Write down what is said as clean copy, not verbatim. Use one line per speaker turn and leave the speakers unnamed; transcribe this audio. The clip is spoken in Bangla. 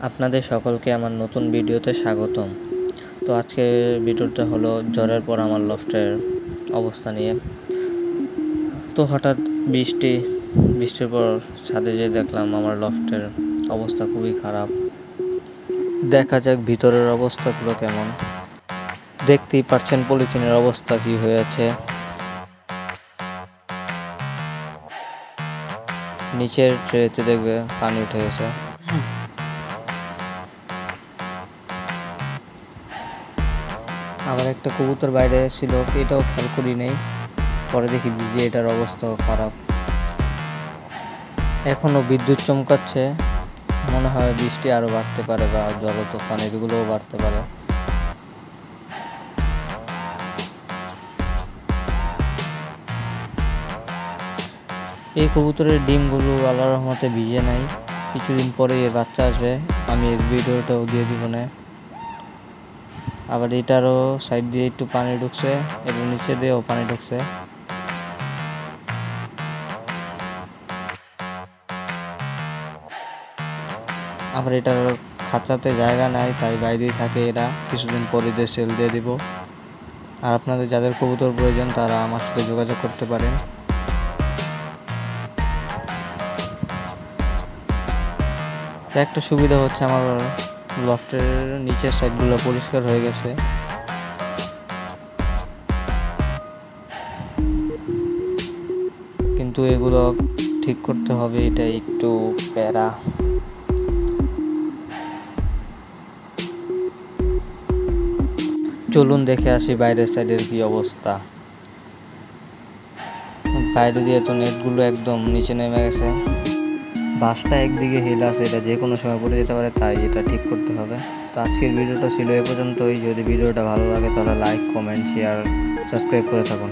আপনাদের সকলকে আমার নতুন ভিডিওতে স্বাগতম। তো আজকের ভিডিওটা হলো ঝড়ের পর আমার লফটের অবস্থা নিয়ে। তো হঠাৎ বৃষ্টির পর ছাদে যেয়ে দেখলাম আমার লফটের অবস্থা খুবই খারাপ। দেখা যাক ভিতরের অবস্থাগুলো কেমন। দেখতেই পাচ্ছেন পলিথিনের অবস্থা কি হয়েছে। নিচের ট্রেতে দেখবে পানি উঠে গেছে। আবার একটা কবুতর বাইরে ছিল, এটাও খেয়াল করি নেই, পরে দেখি ভিজে এটার অবস্থাও খারাপ। এখনও বিদ্যুৎ চমকাচ্ছে, মনে হয় বৃষ্টি আরও বাড়তে পারে বা জল তুফান এগুলোও বাড়তে পারে। এই কবুতরের ডিমগুলো আল্লাহর রহমতে ভিজে নাই, কিছুদিন পরে এর বাচ্চা আসবে, আমি এর ভিডিওটাও দিয়ে দিব না। আবার এটারও সাইড দিয়ে একটু পানি ঢুকছে এবং নিচে দিয়েও পানি ঢুকছে। আবার এটার খাঁচাতে জায়গা নাই, তাই বাইরেই থাকে এরা, কিছুদিন পরে দিয়ে সেল দিয়ে দিব। আর আপনাদের যাদের কবুতর প্রয়োজন তারা আমার সাথে যোগাযোগ করতে পারেন। একটা সুবিধা হচ্ছে আমার লফটের নিচের সাইডগুলো পরিষ্কার হয়ে গেছে। কিন্তু এগুলো ঠিক করতে হবে, এটা একটু প্যারা। চলুন দেখে আসি বাইরের সাইডের কি অবস্থা। বাইরে দিয়ে তো নেটগুলো একদম নিচে নেমে গেছে, বাসটা একদিকে হিল আছে, এটা যে কোনো সময় পড়ে যেতে পারে, তাই এটা ঠিক করতে হবে। তো আজকের ভিডিওটা ছিল এ পর্যন্তই। যদি ভিডিওটা ভালো লাগে তাহলে লাইক, কমেন্ট, শেয়ার, সাবস্ক্রাইব করে থাকুন।